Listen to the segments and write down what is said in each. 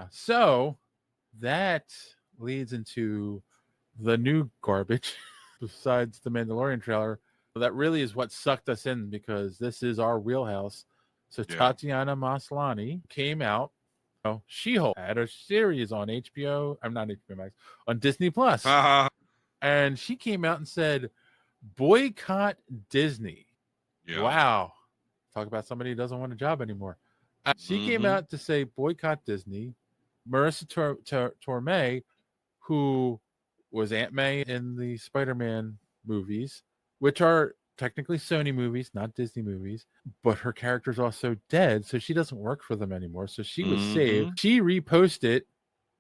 Yeah. So that leads into the new garbage besides the Mandalorian trailer. That really is what sucked us in because this is our wheelhouse. So Yeah. Tatiana Maslany came out. She-Hulk had a series on HBO. I'm not HBO Max, on Disney Plus. And she came out and said, boycott Disney. Yeah. Wow. Talk about somebody who doesn't want a job anymore. She came out to say boycott Disney. Marissa Tomei, who was Aunt May in the Spider-Man movies, which are technically Sony movies, not Disney movies, but her character's also dead, so she doesn't work for them anymore. So she was saved. She reposted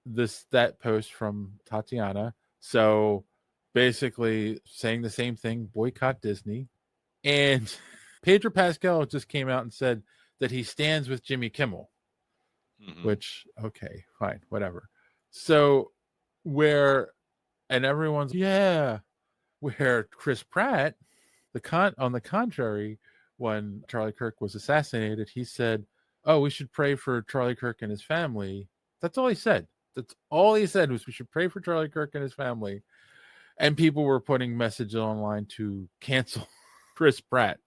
that post from Tatiana. So basically saying the same thing, boycott Disney. And Pedro Pascal just came out and said that he stands with Jimmy Kimmel, which, okay, fine, whatever. So and everyone's, where Chris Pratt, on the contrary, when Charlie Kirk was assassinated, he said, oh, we should pray for Charlie Kirk and his family. That's all he said. That's all he said was we should pray for Charlie Kirk and his family. And people were putting messages online to cancel Chris Pratt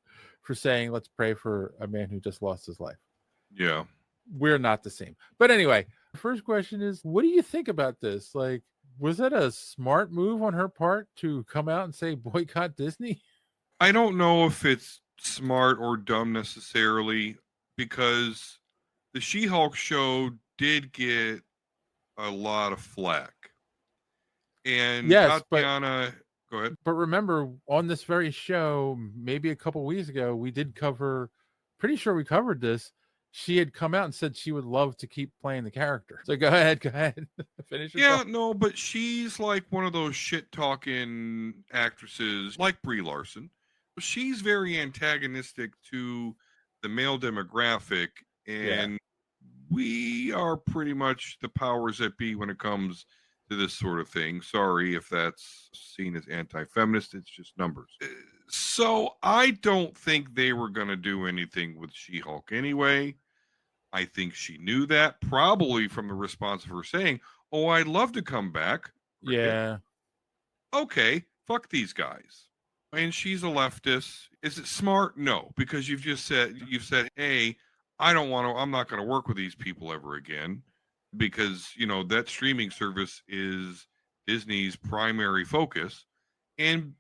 for saying, let's pray for a man who just lost his life. Yeah. We're not the same. But anyway, the first question is, what do you think about this? Like, was that a smart move on her part to come out and say boycott Disney? I don't know if it's smart or dumb necessarily, because the She-Hulk show did get a lot of flack. And yes, Tatiana, go ahead. But remember, on this very show, maybe a couple weeks ago, we did pretty sure we covered this. She had come out and said she would love to keep playing the character. So go ahead. Finish your thought. No, but she's like one of those shit-talking actresses like Brie Larson. She's very antagonistic to the male demographic, and we are pretty much the powers that be when it comes to this sort of thing. Sorry if that's seen as anti-feminist. It's just numbers. So I don't think they were going to do anything with She-Hulk anyway. I think she knew that, probably from the response of her saying, oh, I'd love to come back. Yeah. Okay, fuck these guys. And she's a leftist. Is it smart? No, because you've said, hey, I'm not going to work with these people ever again, because, that streaming service is Disney's primary focus. And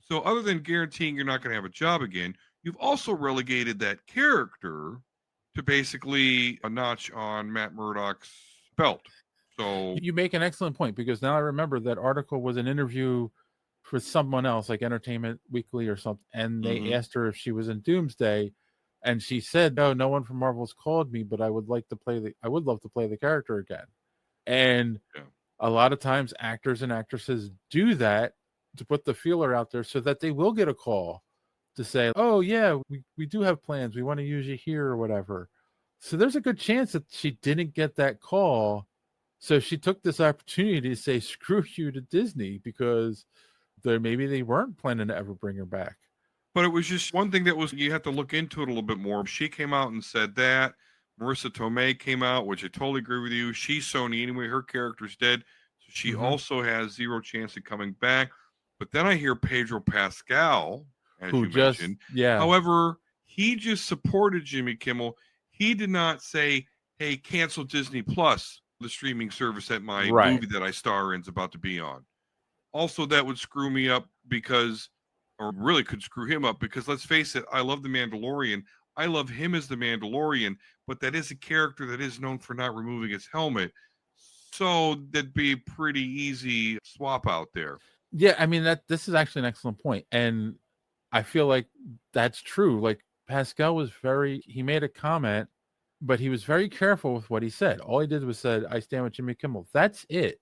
so other than guaranteeing you're not going to have a job again, you've also relegated that character to basically a notch on Matt Murdock's belt. So you make an excellent point, because now I remember that article was an interview for someone else, like Entertainment Weekly or something, and they asked her if she was in Doomsday, and she said, no one from Marvel's called me, but I would love to play the character again. And a lot of times actors and actresses do that to put the feeler out there so that they will get a call to say, oh yeah, we do have plans, we want to use you here or whatever. So there's a good chance that she didn't get that call, so she took this opportunity to say screw you to Disney, because maybe they weren't planning to ever bring her back. But it was just one thing that you have to look into it a little bit more. She came out and said that. Marissa Tomei came out, which I totally agree with you. She's Sony anyway. Her character's dead. So she also has zero chance of coming back. But then I hear Pedro Pascal, as you mentioned. However, he just supported Jimmy Kimmel. He did not say, hey, cancel Disney Plus, the streaming service that my movie that I star in is about to be on. Also, that would screw me up or really could screw him up, because let's face it, I love The Mandalorian. I love him as the Mandalorian, but that is a character that is known for not removing his helmet. So that'd be a pretty easy swap out there. Yeah, I mean, this is actually an excellent point. And I feel like that's true. Like, Pascal he made a comment, but he was very careful with what he said. All he did was said, I stand with Jimmy Kimmel. That's it.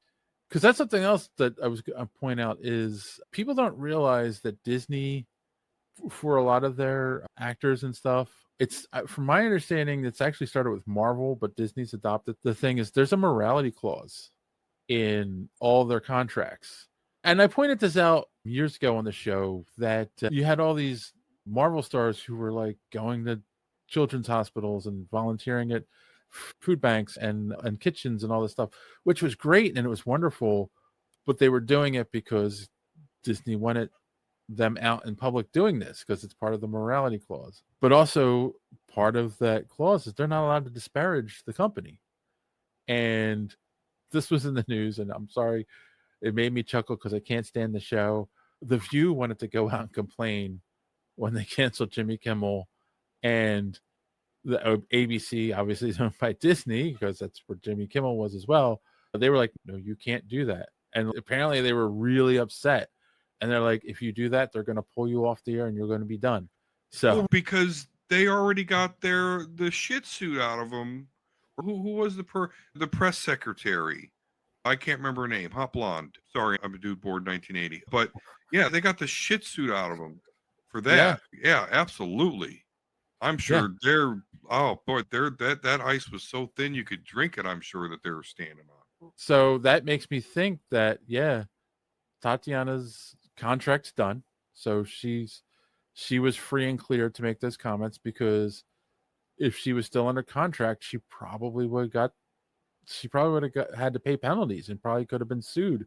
Because that's something else that I was going to point out, is people don't realize that Disney, for a lot of their actors and stuff, it's, from my understanding, it's actually started with Marvel, but Disney's adopted. The thing is, there's a morality clause in all their contracts. And I pointed this out years ago on the show, that you had all these Marvel stars who were like going to children's hospitals and volunteering at food banks and kitchens and all this stuff, which was great and it was wonderful. But they were doing it because Disney wanted them out in public doing this because it's part of the morality clause. But also part of that clause is they're not allowed to disparage the company. And this was in the news, and I'm sorry, it made me chuckle because I can't stand the show. The View wanted to go out and complain when they canceled Jimmy Kimmel, and the ABC obviously is owned by Disney because that's where Jimmy Kimmel was as well. But they were like, no, you can't do that. And apparently they were really upset. And they're like, if you do that, they're going to pull you off the air and you're going to be done. So because they already got the shit suit out of them. Who was the press secretary? I can't remember her name. Hot blonde. Sorry, I'm a dude bored 1980. But yeah, they got the shit suit out of them for that. Yeah, absolutely. I'm sure they're that ice was so thin you could drink it. I'm sure that they were standing on. So that makes me think that Tatiana's contract's done. So she was free and clear to make those comments, because if she was still under contract, she probably would have had to pay penalties and probably could have been sued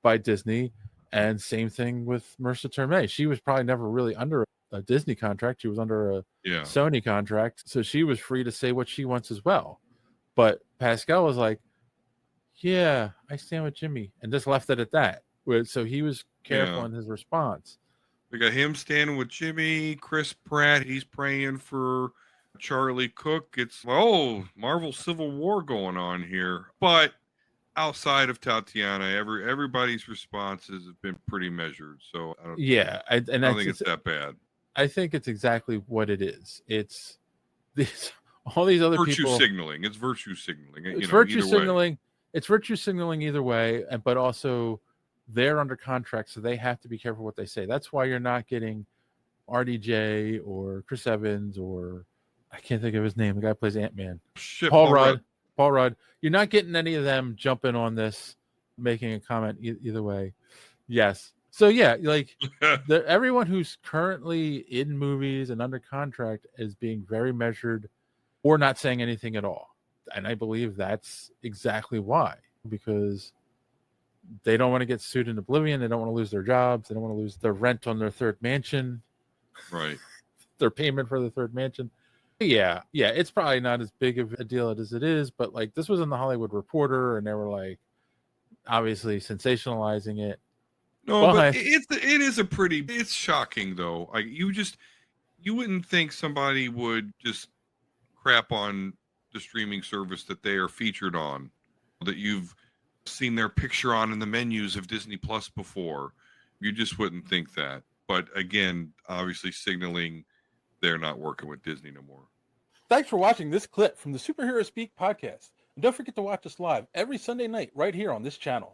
by Disney. And same thing with Marissa Tomei. She was probably never really under a Disney contract. She was under a Sony contract. So she was free to say what she wants as well. But Pascal was like, yeah, I stand with Jimmy, and just left it at that. So he was careful in his response. We got him standing with Jimmy. Chris Pratt, he's praying for Charlie Cook. It's Marvel Civil War going on here. But outside of Tatiana, everybody's responses have been pretty measured. So I don't think it's that bad. I think it's exactly what it is. It's all these other virtue people signaling. It's virtue signaling. It's virtue signaling. It's virtue signaling either way, but also they're under contract, so they have to be careful what they say. That's why you're not getting RDJ or Chris Evans, or I can't think of his name, the guy who plays Ant-Man. Paul Rudd. You're not getting any of them jumping on this, making a comment either way. Yes. So everyone who's currently in movies and under contract is being very measured or not saying anything at all. And I believe that's exactly why, because they don't want to get sued in oblivion. They don't want to lose their jobs. They don't want to lose their rent on their third mansion. Right. Their payment for the third mansion. Yeah. It's probably not as big of a deal as it is, but this was in the Hollywood Reporter, and they were obviously sensationalizing it. No, but it's shocking though. You wouldn't think somebody would just crap on the streaming service that they are featured on, that you've seen their picture on in the menus of Disney Plus before. You just wouldn't think that. But again, obviously signaling they're not working with Disney no more. Thanks for watching this clip from the Superhero Speak podcast. And don't forget to watch us live every Sunday night right here on this channel.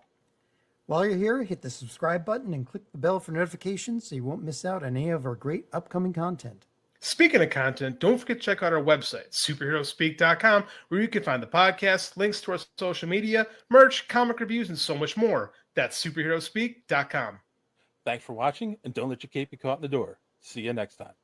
While you're here, hit the subscribe button and click the bell for notifications so you won't miss out on any of our great upcoming content. Speaking of content, don't forget to check out our website, superheroespeak.com, where you can find the podcast, links to our social media, merch, comic reviews, and so much more. That's superheroespeak.com. Thanks for watching, and don't let your cape be caught in the door. See you next time.